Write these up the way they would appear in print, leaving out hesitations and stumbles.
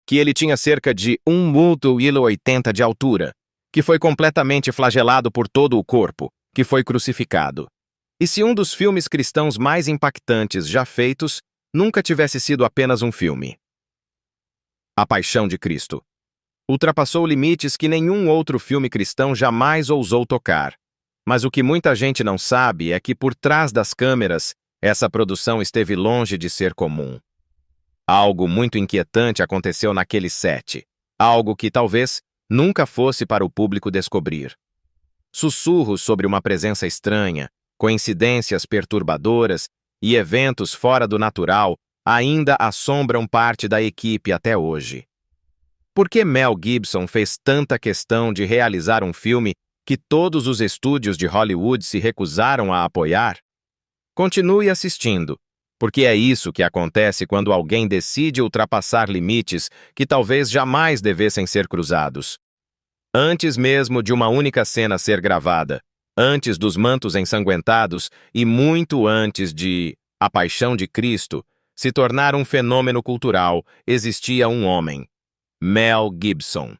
que ele tinha cerca de 1,80 m de altura, que foi completamente flagelado por todo o corpo, que foi crucificado. E se um dos filmes cristãos mais impactantes já feitos nunca tivesse sido apenas um filme? A Paixão de Cristo ultrapassou limites que nenhum outro filme cristão jamais ousou tocar. Mas o que muita gente não sabe é que por trás das câmeras, essa produção esteve longe de ser comum. Algo muito inquietante aconteceu naquele set, algo que talvez nunca fosse para o público descobrir. Sussurros sobre uma presença estranha, coincidências perturbadoras e eventos fora do natural ainda assombram parte da equipe até hoje. Por que Mel Gibson fez tanta questão de realizar um filme que todos os estúdios de Hollywood se recusaram a apoiar? Continue assistindo, porque é isso que acontece quando alguém decide ultrapassar limites que talvez jamais devessem ser cruzados. Antes mesmo de uma única cena ser gravada, antes dos mantos ensanguentados e muito antes de A Paixão de Cristo se tornar um fenômeno cultural, existia um homem, Mel Gibson.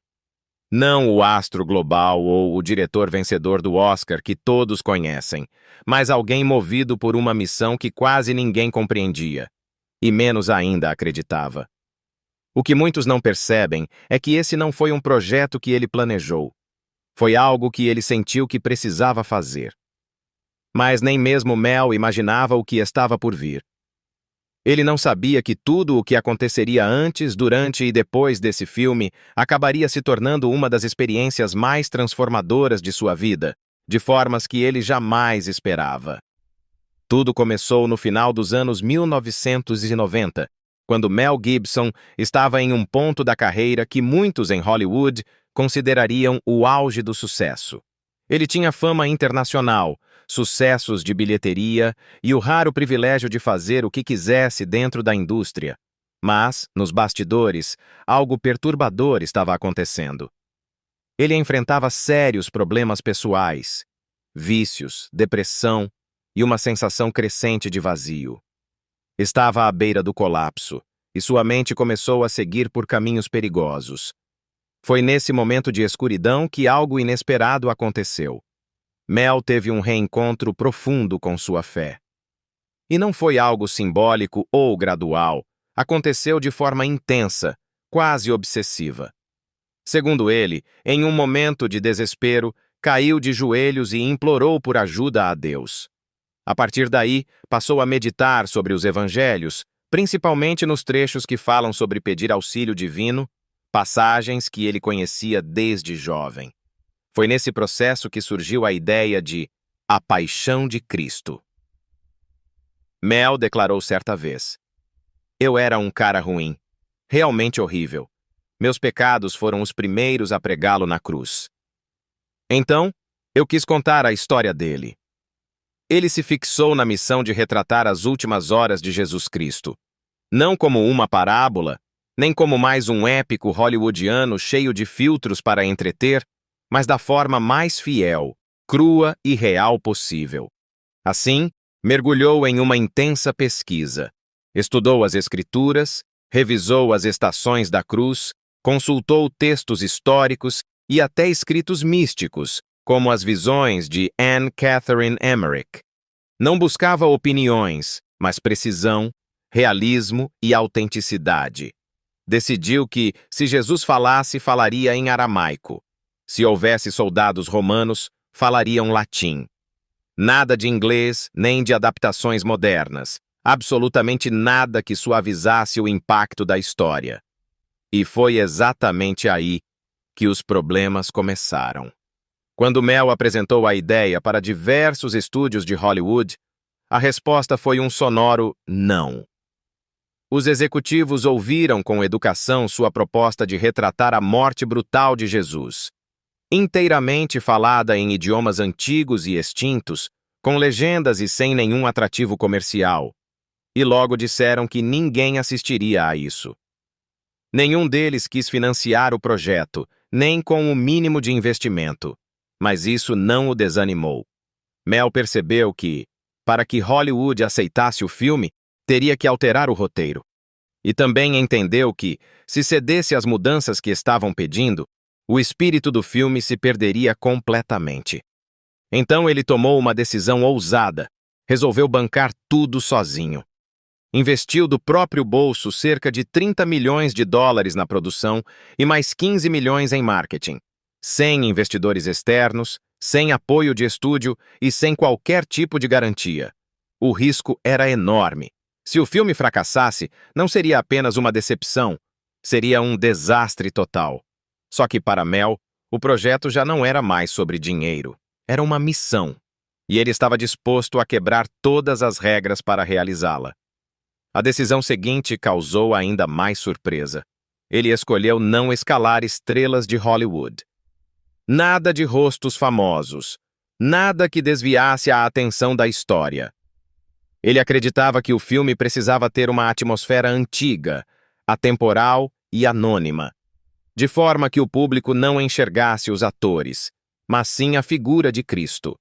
Não o astro global ou o diretor vencedor do Oscar que todos conhecem, mas alguém movido por uma missão que quase ninguém compreendia, e menos ainda acreditava. O que muitos não percebem é que esse não foi um projeto que ele planejou. Foi algo que ele sentiu que precisava fazer. Mas nem mesmo Mel imaginava o que estava por vir. Ele não sabia que tudo o que aconteceria antes, durante e depois desse filme acabaria se tornando uma das experiências mais transformadoras de sua vida, de formas que ele jamais esperava. Tudo começou no final dos anos 1990, quando Mel Gibson estava em um ponto da carreira que muitos em Hollywood considerariam o auge do sucesso. Ele tinha fama internacional, sucessos de bilheteria e o raro privilégio de fazer o que quisesse dentro da indústria. Mas, nos bastidores, algo perturbador estava acontecendo. Ele enfrentava sérios problemas pessoais, vícios, depressão e uma sensação crescente de vazio. Estava à beira do colapso, e sua mente começou a seguir por caminhos perigosos. Foi nesse momento de escuridão que algo inesperado aconteceu. Mel teve um reencontro profundo com sua fé. E não foi algo simbólico ou gradual, aconteceu de forma intensa, quase obsessiva. Segundo ele, em um momento de desespero, caiu de joelhos e implorou por ajuda a Deus. A partir daí, passou a meditar sobre os evangelhos, principalmente nos trechos que falam sobre pedir auxílio divino, passagens que ele conhecia desde jovem. Foi nesse processo que surgiu a ideia de A Paixão de Cristo. Mel declarou certa vez: "Eu era um cara ruim, realmente horrível. Meus pecados foram os primeiros a pregá-lo na cruz. Então, eu quis contar a história dele." Ele se fixou na missão de retratar as últimas horas de Jesus Cristo, não como uma parábola, nem como mais um épico hollywoodiano cheio de filtros para entreter, mas da forma mais fiel, crua e real possível. Assim, mergulhou em uma intensa pesquisa. Estudou as Escrituras, revisou as estações da cruz, consultou textos históricos e até escritos místicos, como as visões de Anne Catherine Emmerich. Não buscava opiniões, mas precisão, realismo e autenticidade. Decidiu que, se Jesus falasse, falaria em aramaico. Se houvesse soldados romanos, falariam latim. Nada de inglês, nem de adaptações modernas. Absolutamente nada que suavizasse o impacto da história. E foi exatamente aí que os problemas começaram. Quando Mel apresentou a ideia para diversos estúdios de Hollywood, a resposta foi um sonoro não. Os executivos ouviram com educação sua proposta de retratar a morte brutal de Jesus, inteiramente falada em idiomas antigos e extintos, com legendas e sem nenhum atrativo comercial, e logo disseram que ninguém assistiria a isso. Nenhum deles quis financiar o projeto, nem com o mínimo de investimento, mas isso não o desanimou. Mel percebeu que, para que Hollywood aceitasse o filme, teria que alterar o roteiro. E também entendeu que, se cedesse às mudanças que estavam pedindo, o espírito do filme se perderia completamente. Então ele tomou uma decisão ousada. Resolveu bancar tudo sozinho. Investiu do próprio bolso cerca de 30 milhões de dólares na produção e mais 15 milhões em marketing. Sem investidores externos, sem apoio de estúdio e sem qualquer tipo de garantia. O risco era enorme. Se o filme fracassasse, não seria apenas uma decepção, seria um desastre total. Só que para Mel, o projeto já não era mais sobre dinheiro. Era uma missão. E ele estava disposto a quebrar todas as regras para realizá-la. A decisão seguinte causou ainda mais surpresa. Ele escolheu não escalar estrelas de Hollywood. Nada de rostos famosos. Nada que desviasse a atenção da história. Ele acreditava que o filme precisava ter uma atmosfera antiga, atemporal e anônima, de forma que o público não enxergasse os atores, mas sim a figura de Cristo.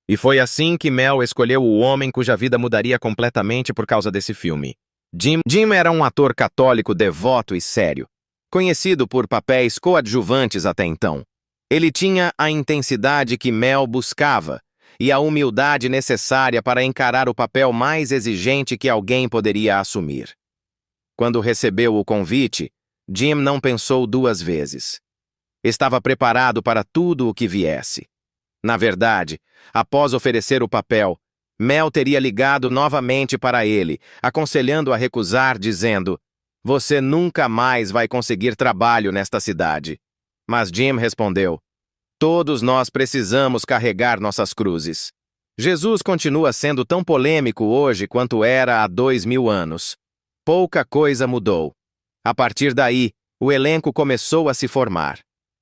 E foi assim que Mel escolheu o homem cuja vida mudaria completamente por causa desse filme. Jim era um ator católico devoto e sério, conhecido por papéis coadjuvantes até então. Ele tinha a intensidade que Mel buscava e a humildade necessária para encarar o papel mais exigente que alguém poderia assumir. Quando recebeu o convite, Jim não pensou duas vezes. Estava preparado para tudo o que viesse. Na verdade, após oferecer o papel, Mel teria ligado novamente para ele, aconselhando a recusar, dizendo: "Você nunca mais vai conseguir trabalho nesta cidade." Mas Jim respondeu: "Todos nós precisamos carregar nossas cruzes." Jesus continua sendo tão polêmico hoje quanto era há 2000 anos. Pouca coisa mudou. A partir daí, o elenco começou a se formar.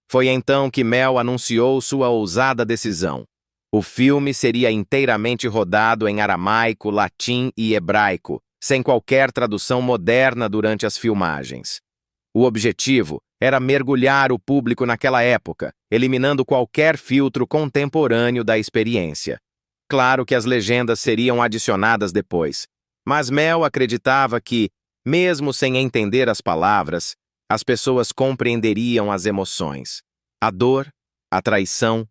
Foi então que Mel anunciou sua ousada decisão. O filme seria inteiramente rodado em aramaico, latim e hebraico, sem qualquer tradução moderna durante as filmagens. O objetivo era mergulhar o público naquela época, eliminando qualquer filtro contemporâneo da experiência. Claro que as legendas seriam adicionadas depois, mas Mel acreditava que, mesmo sem entender as palavras, as pessoas compreenderiam as emoções, a dor, a traição,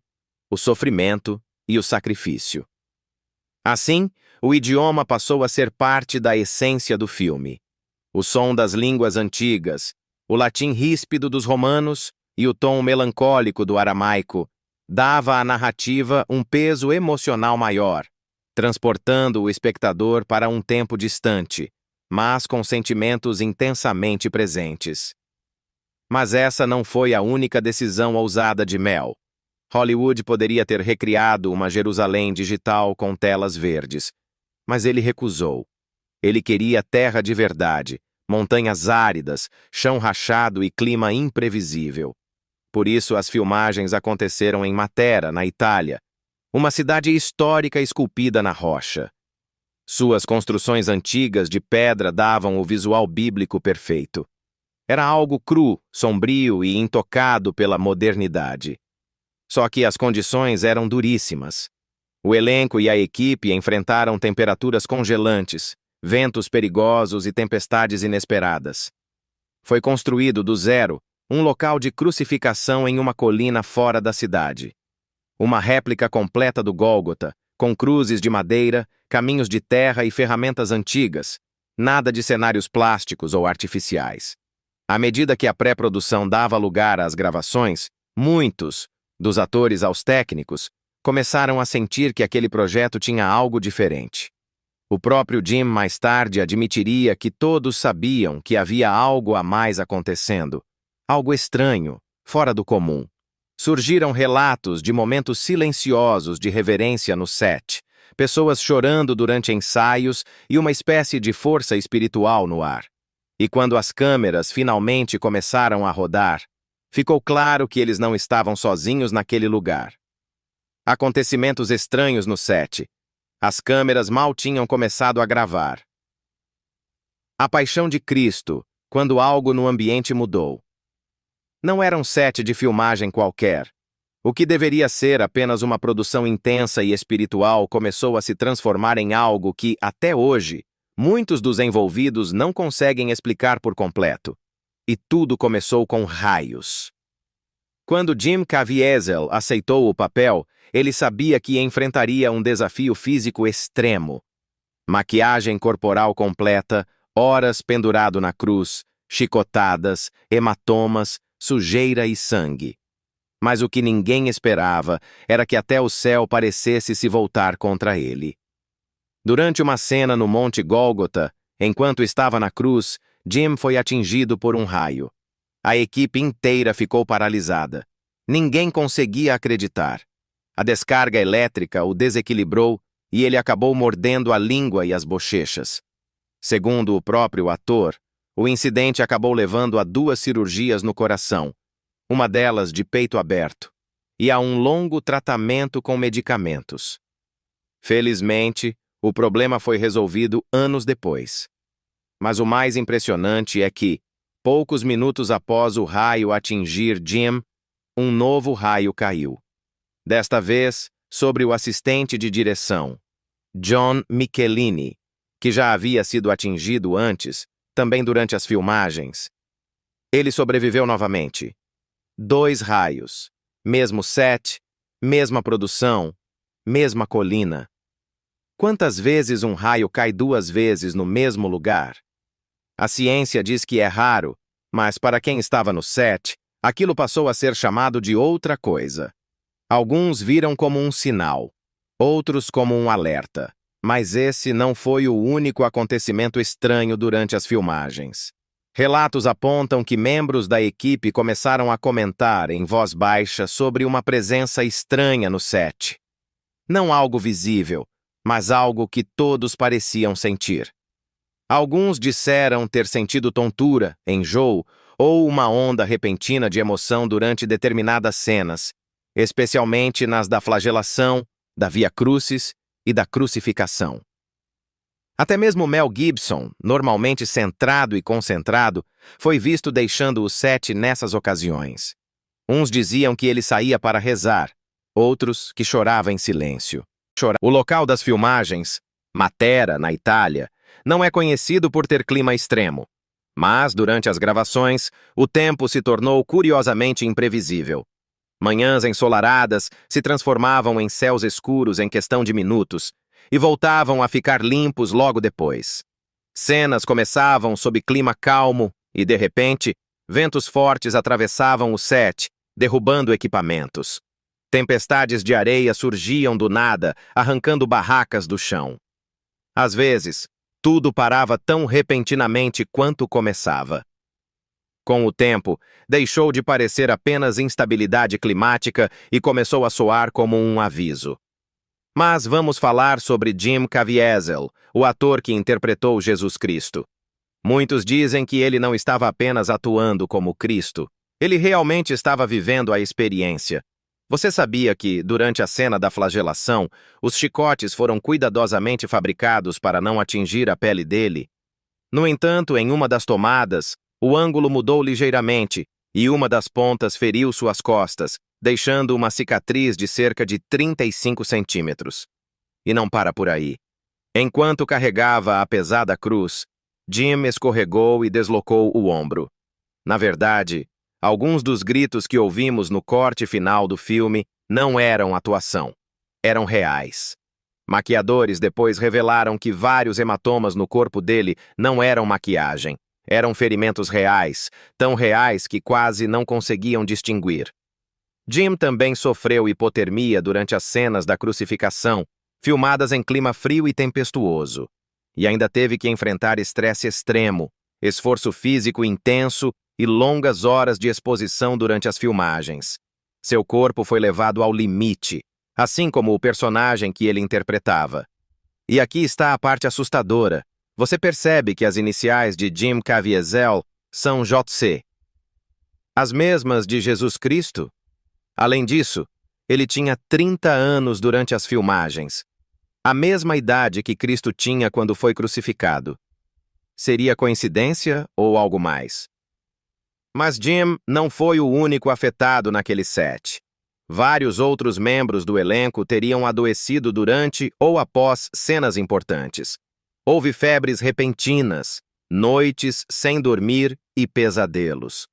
o sofrimento e o sacrifício. Assim, o idioma passou a ser parte da essência do filme. O som das línguas antigas, o latim ríspido dos romanos e o tom melancólico do aramaico dava à narrativa um peso emocional maior, transportando o espectador para um tempo distante, mas com sentimentos intensamente presentes. Mas essa não foi a única decisão ousada de Mel. Hollywood poderia ter recriado uma Jerusalém digital com telas verdes, mas ele recusou. Ele queria terra de verdade, montanhas áridas, chão rachado e clima imprevisível. Por isso, as filmagens aconteceram em Matera, na Itália, uma cidade histórica esculpida na rocha. Suas construções antigas de pedra davam o visual bíblico perfeito. Era algo cru, sombrio e intocado pela modernidade. Só que as condições eram duríssimas. O elenco e a equipe enfrentaram temperaturas congelantes, ventos perigosos e tempestades inesperadas. Foi construído do zero um local de crucificação em uma colina fora da cidade. Uma réplica completa do Gólgota, com cruzes de madeira, caminhos de terra e ferramentas antigas, nada de cenários plásticos ou artificiais. À medida que a pré-produção dava lugar às gravações, muitos, dos atores aos técnicos, começaram a sentir que aquele projeto tinha algo diferente. O próprio Jim mais tarde admitiria que todos sabiam que havia algo a mais acontecendo, algo estranho, fora do comum. Surgiram relatos de momentos silenciosos de reverência no set, pessoas chorando durante ensaios e uma espécie de força espiritual no ar. E quando as câmeras finalmente começaram a rodar, ficou claro que eles não estavam sozinhos naquele lugar. Acontecimentos estranhos no set. As câmeras mal tinham começado a gravar. A paixão de Cristo, quando algo no ambiente mudou. Não era um set de filmagem qualquer. O que deveria ser apenas uma produção intensa e espiritual começou a se transformar em algo que, até hoje, muitos dos envolvidos não conseguem explicar por completo. E tudo começou com raios. Quando Jim Caviezel aceitou o papel, ele sabia que enfrentaria um desafio físico extremo. Maquiagem corporal completa, horas pendurado na cruz, chicotadas, hematomas, sujeira e sangue. Mas o que ninguém esperava era que até o céu parecesse se voltar contra ele. Durante uma cena no Monte Gólgota, enquanto estava na cruz, Jim foi atingido por um raio. A equipe inteira ficou paralisada. Ninguém conseguia acreditar. A descarga elétrica o desequilibrou e ele acabou mordendo a língua e as bochechas. Segundo o próprio ator, o incidente acabou levando a 2 cirurgias no coração, uma delas de peito aberto, e a um longo tratamento com medicamentos. Felizmente, o problema foi resolvido anos depois. Mas o mais impressionante é que, poucos minutos após o raio atingir Jim, um novo raio caiu. Desta vez, sobre o assistente de direção, John Michelini, que já havia sido atingido antes, também durante as filmagens. Ele sobreviveu novamente. 2 raios, mesmo set, mesma produção, mesma colina. Quantas vezes um raio cai 2 vezes no mesmo lugar? A ciência diz que é raro, mas para quem estava no set, aquilo passou a ser chamado de outra coisa. Alguns viram como um sinal, outros como um alerta, mas esse não foi o único acontecimento estranho durante as filmagens. Relatos apontam que membros da equipe começaram a comentar em voz baixa sobre uma presença estranha no set. Não algo visível, mas algo que todos pareciam sentir. Alguns disseram ter sentido tontura, enjoo ou uma onda repentina de emoção durante determinadas cenas, especialmente nas da flagelação, da Via Crucis e da crucificação. Até mesmo Mel Gibson, normalmente centrado e concentrado, foi visto deixando o set nessas ocasiões. Uns diziam que ele saía para rezar, outros que chorava em silêncio. O local das filmagens, Matera, na Itália, não é conhecido por ter clima extremo. Mas, durante as gravações, o tempo se tornou curiosamente imprevisível. Manhãs ensolaradas se transformavam em céus escuros em questão de minutos e voltavam a ficar limpos logo depois. Cenas começavam sob clima calmo e, de repente, ventos fortes atravessavam o set, derrubando equipamentos. Tempestades de areia surgiam do nada, arrancando barracas do chão. Às vezes, tudo parava tão repentinamente quanto começava. Com o tempo, deixou de parecer apenas instabilidade climática e começou a soar como um aviso. Mas vamos falar sobre Jim Caviezel, o ator que interpretou Jesus Cristo. Muitos dizem que ele não estava apenas atuando como Cristo, ele realmente estava vivendo a experiência. Você sabia que, durante a cena da flagelação, os chicotes foram cuidadosamente fabricados para não atingir a pele dele? No entanto, em uma das tomadas, o ângulo mudou ligeiramente e uma das pontas feriu suas costas, deixando uma cicatriz de cerca de 35 centímetros. E não para por aí. Enquanto carregava a pesada cruz, Jim escorregou e deslocou o ombro. Na verdade, alguns dos gritos que ouvimos no corte final do filme não eram atuação, eram reais. Maquiadores depois revelaram que vários hematomas no corpo dele não eram maquiagem, eram ferimentos reais, tão reais que quase não conseguiam distinguir. Jim também sofreu hipotermia durante as cenas da crucificação, filmadas em clima frio e tempestuoso, e ainda teve que enfrentar estresse extremo, esforço físico intenso e longas horas de exposição durante as filmagens. Seu corpo foi levado ao limite, assim como o personagem que ele interpretava. E aqui está a parte assustadora. Você percebe que as iniciais de Jim Caviezel são JC. As mesmas de Jesus Cristo? Além disso, ele tinha 30 anos durante as filmagens, a mesma idade que Cristo tinha quando foi crucificado. Seria coincidência ou algo mais? Mas Jim não foi o único afetado naquele set. Vários outros membros do elenco teriam adoecido durante ou após cenas importantes. Houve febres repentinas, noites sem dormir e pesadelos.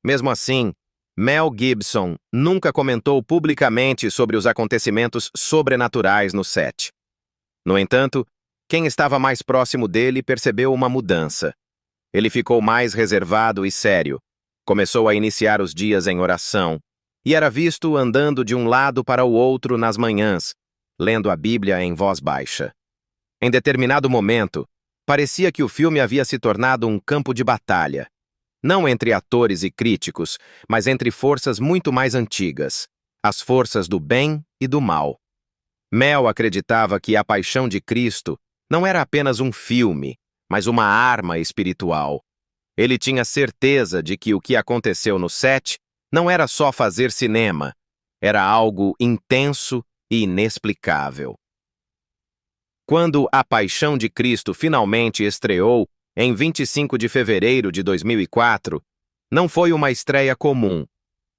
Mesmo assim, Mel Gibson nunca comentou publicamente sobre os acontecimentos sobrenaturais no set. No entanto, quem estava mais próximo dele percebeu uma mudança. Ele ficou mais reservado e sério, começou a iniciar os dias em oração, e era visto andando de um lado para o outro nas manhãs, lendo a Bíblia em voz baixa. Em determinado momento, parecia que o filme havia se tornado um campo de batalha, não entre atores e críticos, mas entre forças muito mais antigas, as forças do bem e do mal. Mel acreditava que A Paixão de Cristo não era apenas um filme, mas uma arma espiritual. Ele tinha certeza de que o que aconteceu no set não era só fazer cinema, era algo intenso e inexplicável. Quando A Paixão de Cristo finalmente estreou, em 25 de fevereiro de 2004, não foi uma estreia comum,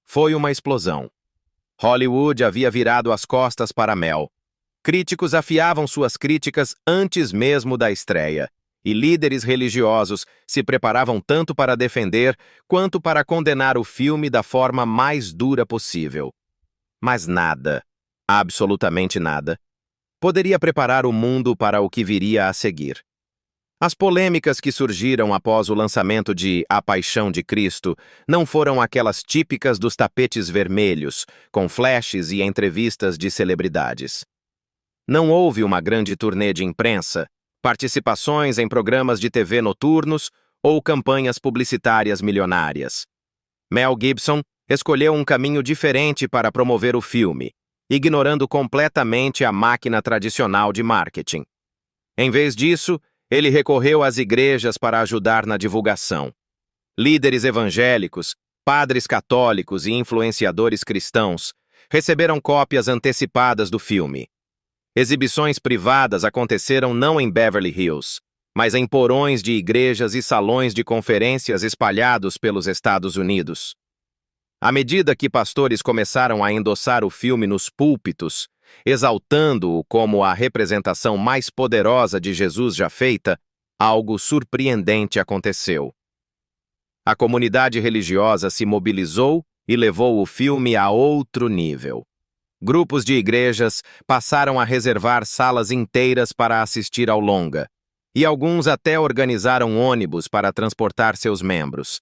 foi uma explosão. Hollywood havia virado as costas para Mel. Críticos afiavam suas críticas antes mesmo da estreia, e líderes religiosos se preparavam tanto para defender quanto para condenar o filme da forma mais dura possível. Mas nada, absolutamente nada, poderia preparar o mundo para o que viria a seguir. As polêmicas que surgiram após o lançamento de A Paixão de Cristo não foram aquelas típicas dos tapetes vermelhos, com flashes e entrevistas de celebridades. Não houve uma grande turnê de imprensa, participações em programas de TV noturnos ou campanhas publicitárias milionárias. Mel Gibson escolheu um caminho diferente para promover o filme, ignorando completamente a máquina tradicional de marketing. Em vez disso, ele recorreu às igrejas para ajudar na divulgação. Líderes evangélicos, padres católicos e influenciadores cristãos receberam cópias antecipadas do filme. Exibições privadas aconteceram não em Beverly Hills, mas em porões de igrejas e salões de conferências espalhados pelos Estados Unidos. À medida que pastores começaram a endossar o filme nos púlpitos, exaltando-o como a representação mais poderosa de Jesus já feita, algo surpreendente aconteceu. A comunidade religiosa se mobilizou e levou o filme a outro nível. Grupos de igrejas passaram a reservar salas inteiras para assistir ao longa, e alguns até organizaram ônibus para transportar seus membros.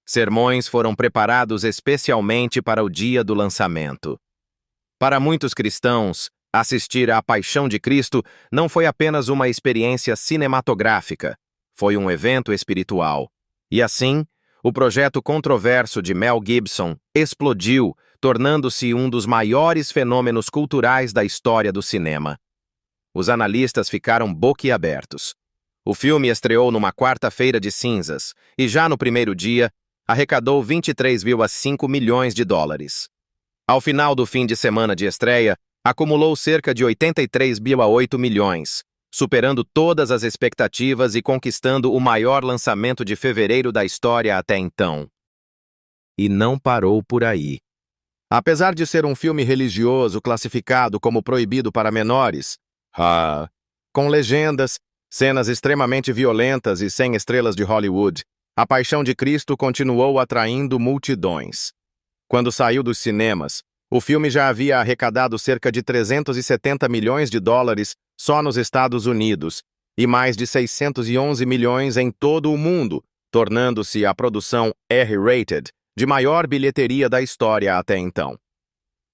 Sermões foram preparados especialmente para o dia do lançamento. Para muitos cristãos, assistir à Paixão de Cristo não foi apenas uma experiência cinematográfica, foi um evento espiritual. E assim, o projeto controverso de Mel Gibson explodiu, tornando-se um dos maiores fenômenos culturais da história do cinema. Os analistas ficaram boquiabertos. O filme estreou numa quarta-feira de cinzas e já no primeiro dia arrecadou 23,5 milhões de dólares. Ao final do fim de semana de estreia, acumulou cerca de 83,8 milhões, superando todas as expectativas e conquistando o maior lançamento de fevereiro da história até então. E não parou por aí. Apesar de ser um filme religioso classificado como proibido para menores, com legendas, cenas extremamente violentas e sem estrelas de Hollywood, A Paixão de Cristo continuou atraindo multidões. Quando saiu dos cinemas, o filme já havia arrecadado cerca de 370 milhões de dólares só nos Estados Unidos e mais de 611 milhões em todo o mundo, tornando-se a produção R-rated de maior bilheteria da história até então.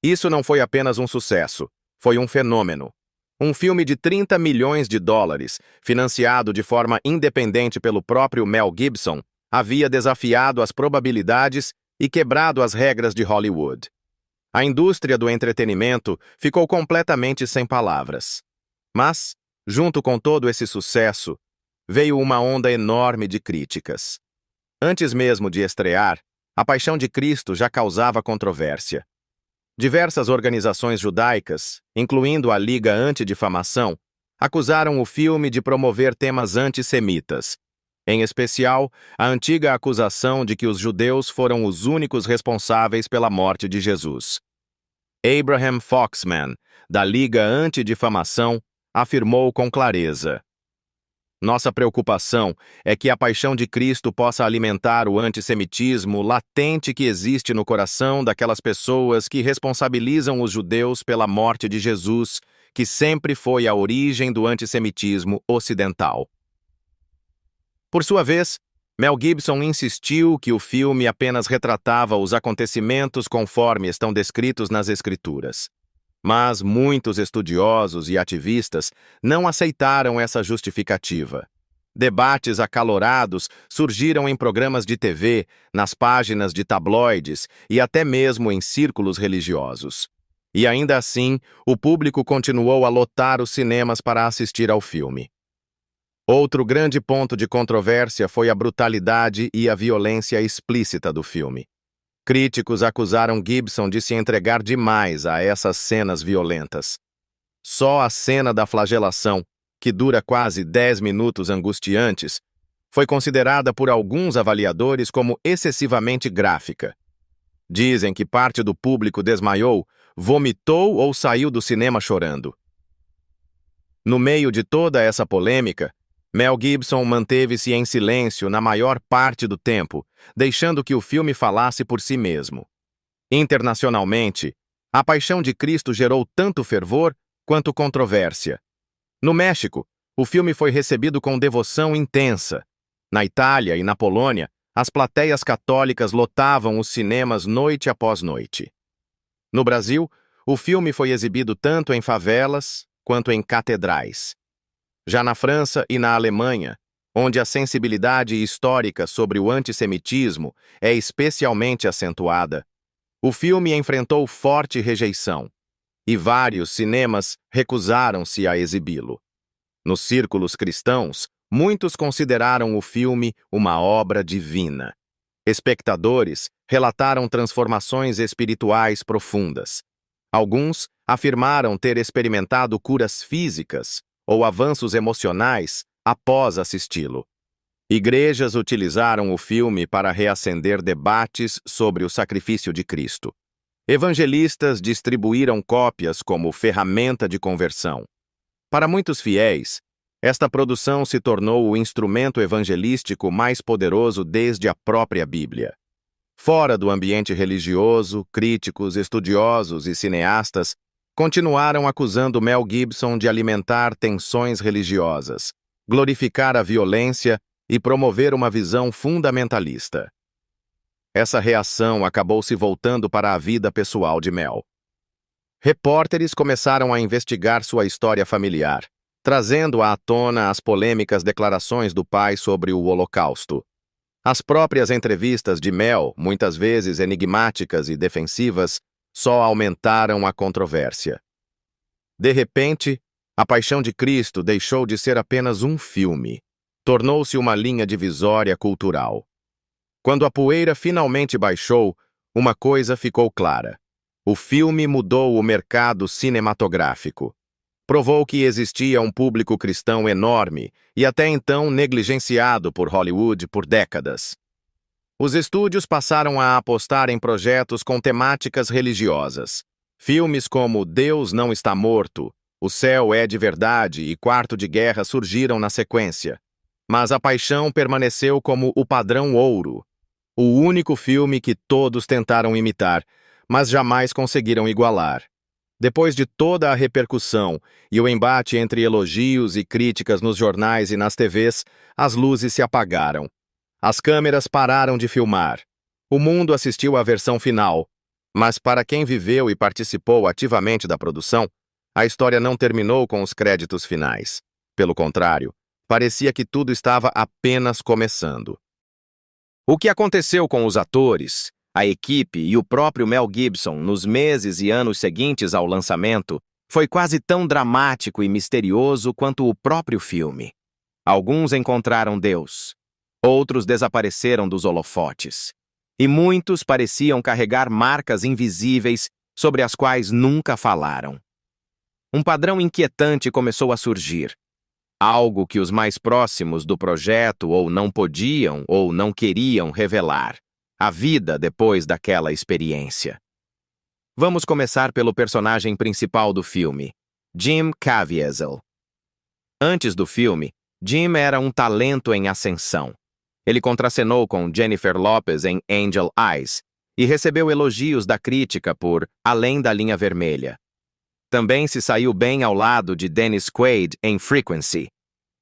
Isso não foi apenas um sucesso, foi um fenômeno. Um filme de 30 milhões de dólares, financiado de forma independente pelo próprio Mel Gibson, havia desafiado as probabilidades e quebrado as regras de Hollywood. A indústria do entretenimento ficou completamente sem palavras. Mas, junto com todo esse sucesso, veio uma onda enorme de críticas. Antes mesmo de estrear, A Paixão de Cristo já causava controvérsia. Diversas organizações judaicas, incluindo a Liga Antidifamação, acusaram o filme de promover temas antissemitas, em especial a antiga acusação de que os judeus foram os únicos responsáveis pela morte de Jesus. Abraham Foxman, da Liga Antidifamação, afirmou com clareza: Nossa preocupação é que a paixão de Cristo possa alimentar o antissemitismo latente que existe no coração daquelas pessoas que responsabilizam os judeus pela morte de Jesus, que sempre foi a origem do antissemitismo ocidental. Por sua vez, Mel Gibson insistiu que o filme apenas retratava os acontecimentos conforme estão descritos nas Escrituras. Mas muitos estudiosos e ativistas não aceitaram essa justificativa. Debates acalorados surgiram em programas de TV, nas páginas de tabloides e até mesmo em círculos religiosos. E ainda assim, o público continuou a lotar os cinemas para assistir ao filme. Outro grande ponto de controvérsia foi a brutalidade e a violência explícita do filme. Críticos acusaram Gibson de se entregar demais a essas cenas violentas. Só a cena da flagelação, que dura quase 10 minutos angustiantes, foi considerada por alguns avaliadores como excessivamente gráfica. Dizem que parte do público desmaiou, vomitou ou saiu do cinema chorando. No meio de toda essa polêmica, Mel Gibson manteve-se em silêncio na maior parte do tempo, deixando que o filme falasse por si mesmo. Internacionalmente, A Paixão de Cristo gerou tanto fervor quanto controvérsia. No México, o filme foi recebido com devoção intensa. Na Itália e na Polônia, as plateias católicas lotavam os cinemas noite após noite. No Brasil, o filme foi exibido tanto em favelas quanto em catedrais. Já na França e na Alemanha, onde a sensibilidade histórica sobre o antissemitismo é especialmente acentuada, o filme enfrentou forte rejeição, e vários cinemas recusaram-se a exibi-lo. Nos círculos cristãos, muitos consideraram o filme uma obra divina. Espectadores relataram transformações espirituais profundas. Alguns afirmaram ter experimentado curas físicas ou avanços emocionais após assisti-lo. Igrejas utilizaram o filme para reacender debates sobre o sacrifício de Cristo. Evangelistas distribuíram cópias como ferramenta de conversão. Para muitos fiéis, esta produção se tornou o instrumento evangelístico mais poderoso desde a própria Bíblia. Fora do ambiente religioso, críticos, estudiosos e cineastas continuaram acusando Mel Gibson de alimentar tensões religiosas, glorificar a violência e promover uma visão fundamentalista. Essa reação acabou se voltando para a vida pessoal de Mel. Repórteres começaram a investigar sua história familiar, trazendo à tona as polêmicas declarações do pai sobre o Holocausto. As próprias entrevistas de Mel, muitas vezes enigmáticas e defensivas, só aumentaram a controvérsia. De repente, A Paixão de Cristo deixou de ser apenas um filme. Tornou-se uma linha divisória cultural. Quando a poeira finalmente baixou, uma coisa ficou clara. O filme mudou o mercado cinematográfico. Provou que existia um público cristão enorme e até então negligenciado por Hollywood por décadas. Os estúdios passaram a apostar em projetos com temáticas religiosas. Filmes como Deus Não Está Morto, O Céu é de Verdade e Quarto de Guerra surgiram na sequência. Mas A Paixão permaneceu como o padrão ouro, o único filme que todos tentaram imitar, mas jamais conseguiram igualar. Depois de toda a repercussão e o embate entre elogios e críticas nos jornais e nas TVs, as luzes se apagaram. As câmeras pararam de filmar. O mundo assistiu à versão final, mas para quem viveu e participou ativamente da produção, a história não terminou com os créditos finais. Pelo contrário, parecia que tudo estava apenas começando. O que aconteceu com os atores, a equipe e o próprio Mel Gibson nos meses e anos seguintes ao lançamento foi quase tão dramático e misterioso quanto o próprio filme. Alguns encontraram Deus. Outros desapareceram dos holofotes. E muitos pareciam carregar marcas invisíveis sobre as quais nunca falaram. Um padrão inquietante começou a surgir. Algo que os mais próximos do projeto ou não podiam ou não queriam revelar. A vida depois daquela experiência. Vamos começar pelo personagem principal do filme, Jim Caviezel. Antes do filme, Jim era um talento em ascensão. Ele contracenou com Jennifer Lopez em Angel Eyes e recebeu elogios da crítica por Além da Linha Vermelha. Também se saiu bem ao lado de Dennis Quaid em Frequency,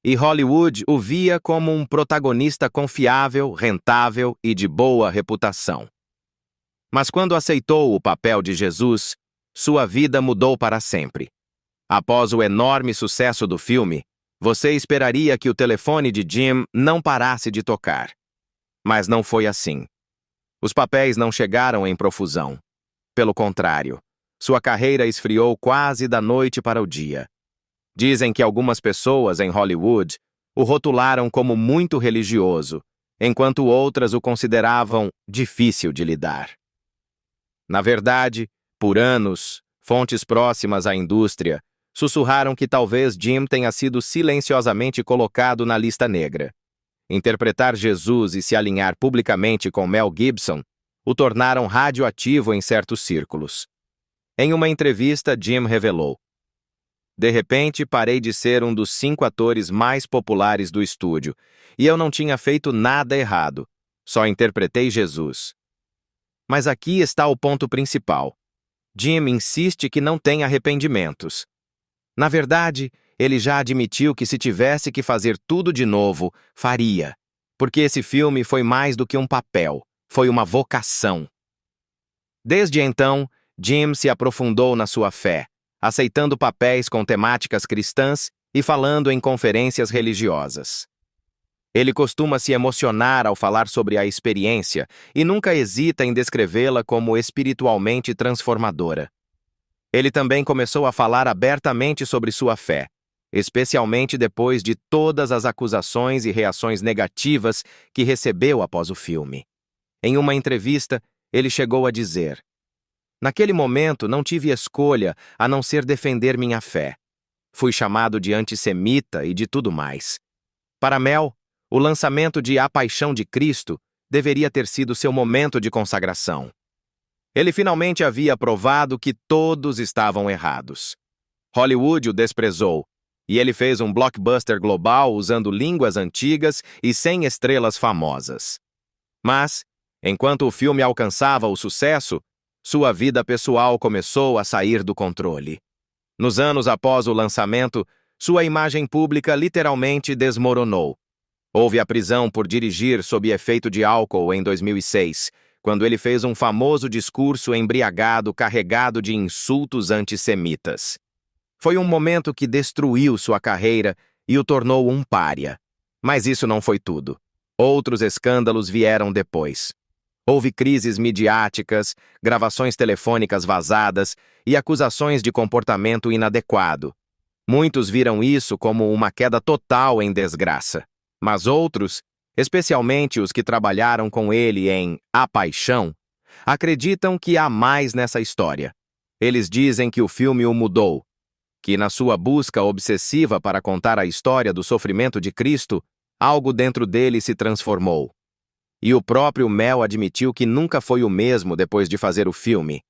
e Hollywood o via como um protagonista confiável, rentável e de boa reputação. Mas quando aceitou o papel de Jesus, sua vida mudou para sempre. Após o enorme sucesso do filme, você esperaria que o telefone de Jim não parasse de tocar. Mas não foi assim. Os papéis não chegaram em profusão. Pelo contrário, sua carreira esfriou quase da noite para o dia. Dizem que algumas pessoas em Hollywood o rotularam como muito religioso, enquanto outras o consideravam difícil de lidar. Na verdade, por anos, fontes próximas à indústria sussurraram que talvez Jim tenha sido silenciosamente colocado na lista negra. Interpretar Jesus e se alinhar publicamente com Mel Gibson o tornaram radioativo em certos círculos. Em uma entrevista, Jim revelou: "De repente, parei de ser um dos 5 atores mais populares do estúdio, e eu não tinha feito nada errado, só interpretei Jesus." Mas aqui está o ponto principal. Jim insiste que não tem arrependimentos. Na verdade, ele já admitiu que se tivesse que fazer tudo de novo, faria, porque esse filme foi mais do que um papel, foi uma vocação. Desde então, Jim se aprofundou na sua fé, aceitando papéis com temáticas cristãs e falando em conferências religiosas. Ele costuma se emocionar ao falar sobre a experiência e nunca hesita em descrevê-la como espiritualmente transformadora. Ele também começou a falar abertamente sobre sua fé, especialmente depois de todas as acusações e reações negativas que recebeu após o filme. Em uma entrevista, ele chegou a dizer: "Naquele momento não tive escolha a não ser defender minha fé. Fui chamado de antissemita e de tudo mais. Para Mel, o lançamento de A Paixão de Cristo deveria ter sido seu momento de consagração. Ele finalmente havia provado que todos estavam errados. Hollywood o desprezou, e ele fez um blockbuster global usando línguas antigas e sem estrelas famosas. Mas, enquanto o filme alcançava o sucesso, sua vida pessoal começou a sair do controle. Nos anos após o lançamento, sua imagem pública literalmente desmoronou. Houve a prisão por dirigir sob efeito de álcool em 2006, quando ele fez um famoso discurso embriagado carregado de insultos antissemitas. Foi um momento que destruiu sua carreira e o tornou um pária. Mas isso não foi tudo. Outros escândalos vieram depois. Houve crises midiáticas, gravações telefônicas vazadas e acusações de comportamento inadequado. Muitos viram isso como uma queda total em desgraça. Mas outros, especialmente os que trabalharam com ele em A Paixão, acreditam que há mais nessa história. Eles dizem que o filme o mudou, que na sua busca obsessiva para contar a história do sofrimento de Cristo, algo dentro dele se transformou. E o próprio Mel admitiu que nunca foi o mesmo depois de fazer o filme.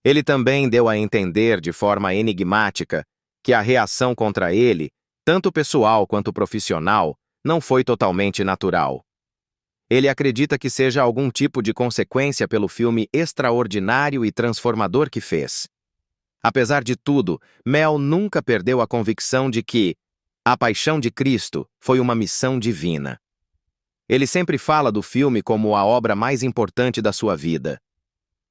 Ele também deu a entender de forma enigmática que a reação contra ele, tanto pessoal quanto profissional, não foi totalmente natural. Ele acredita que seja algum tipo de consequência pelo filme extraordinário e transformador que fez. Apesar de tudo, Mel nunca perdeu a convicção de que A Paixão de Cristo foi uma missão divina. Ele sempre fala do filme como a obra mais importante da sua vida.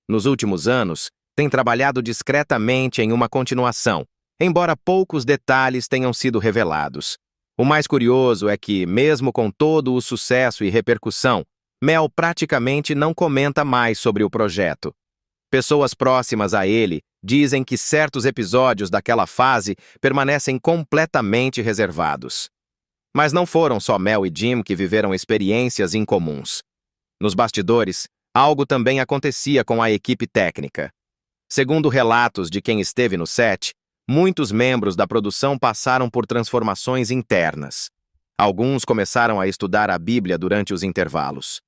Nos últimos anos, tem trabalhado discretamente em uma continuação, embora poucos detalhes tenham sido revelados. O mais curioso é que, mesmo com todo o sucesso e repercussão, Mel praticamente não comenta mais sobre o projeto. Pessoas próximas a ele dizem que certos episódios daquela fase permanecem completamente reservados. Mas não foram só Mel e Jim que viveram experiências incomuns. Nos bastidores, algo também acontecia com a equipe técnica. Segundo relatos de quem esteve no set, muitos membros da produção passaram por transformações internas. Alguns começaram a estudar a Bíblia durante os intervalos.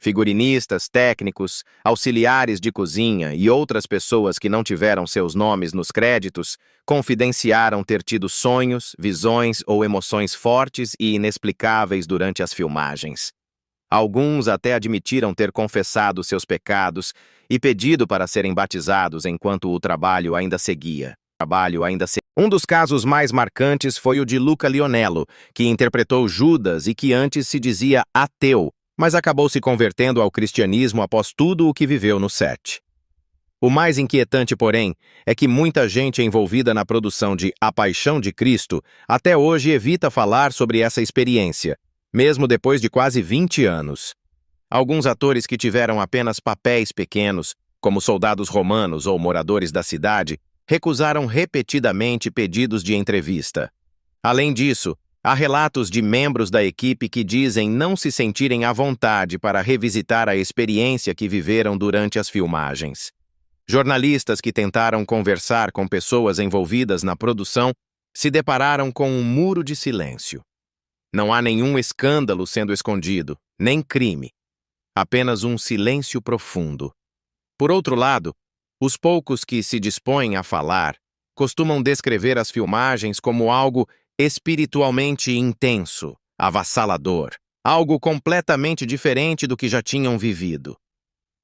Figurinistas, técnicos, auxiliares de cozinha e outras pessoas que não tiveram seus nomes nos créditos confidenciaram ter tido sonhos, visões ou emoções fortes e inexplicáveis durante as filmagens. Alguns até admitiram ter confessado seus pecados e pedido para serem batizados enquanto o trabalho ainda seguia. Um dos casos mais marcantes foi o de Luca Lionello, que interpretou Judas e que antes se dizia ateu, mas acabou se convertendo ao cristianismo após tudo o que viveu no set. O mais inquietante, porém, é que muita gente envolvida na produção de A Paixão de Cristo até hoje evita falar sobre essa experiência, mesmo depois de quase 20 anos. Alguns atores que tiveram apenas papéis pequenos, como soldados romanos ou moradores da cidade, recusaram repetidamente pedidos de entrevista. Além disso, há relatos de membros da equipe que dizem não se sentirem à vontade para revisitar a experiência que viveram durante as filmagens. Jornalistas que tentaram conversar com pessoas envolvidas na produção se depararam com um muro de silêncio. Não há nenhum escândalo sendo escondido, nem crime. Apenas um silêncio profundo. Por outro lado, os poucos que se dispõem a falar costumam descrever as filmagens como algo espiritualmente intenso, avassalador, algo completamente diferente do que já tinham vivido.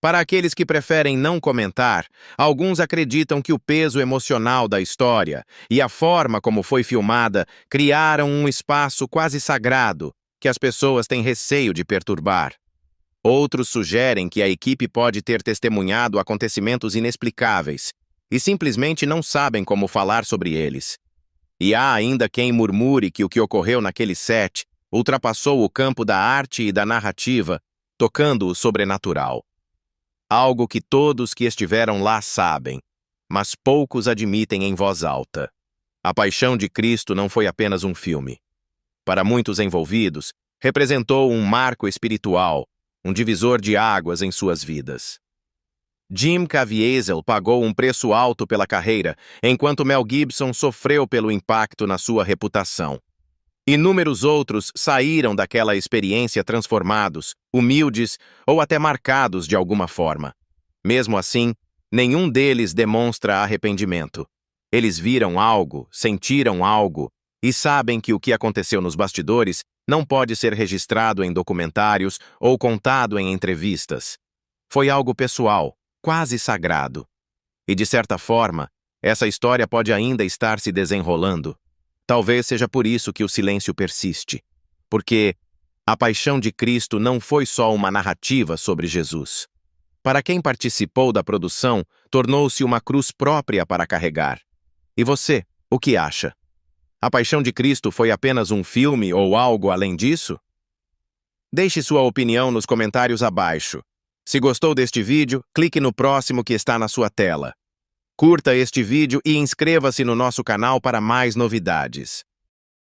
Para aqueles que preferem não comentar, alguns acreditam que o peso emocional da história e a forma como foi filmada criaram um espaço quase sagrado que as pessoas têm receio de perturbar. Outros sugerem que a equipe pode ter testemunhado acontecimentos inexplicáveis e simplesmente não sabem como falar sobre eles. E há ainda quem murmure que o que ocorreu naquele set ultrapassou o campo da arte e da narrativa, tocando o sobrenatural. Algo que todos que estiveram lá sabem, mas poucos admitem em voz alta. A Paixão de Cristo não foi apenas um filme. Para muitos envolvidos, representou um marco espiritual, um divisor de águas em suas vidas. Jim Caviezel pagou um preço alto pela carreira, enquanto Mel Gibson sofreu pelo impacto na sua reputação. Inúmeros outros saíram daquela experiência transformados, humildes ou até marcados de alguma forma. Mesmo assim, nenhum deles demonstra arrependimento. Eles viram algo, sentiram algo e sabem que o que aconteceu nos bastidores não pode ser registrado em documentários ou contado em entrevistas. Foi algo pessoal, quase sagrado. E, de certa forma, essa história pode ainda estar se desenrolando. Talvez seja por isso que o silêncio persiste. Porque a Paixão de Cristo não foi só uma narrativa sobre Jesus. Para quem participou da produção, tornou-se uma cruz própria para carregar. E você, o que acha? A Paixão de Cristo foi apenas um filme ou algo além disso? Deixe sua opinião nos comentários abaixo. Se gostou deste vídeo, clique no próximo que está na sua tela. Curta este vídeo e inscreva-se no nosso canal para mais novidades.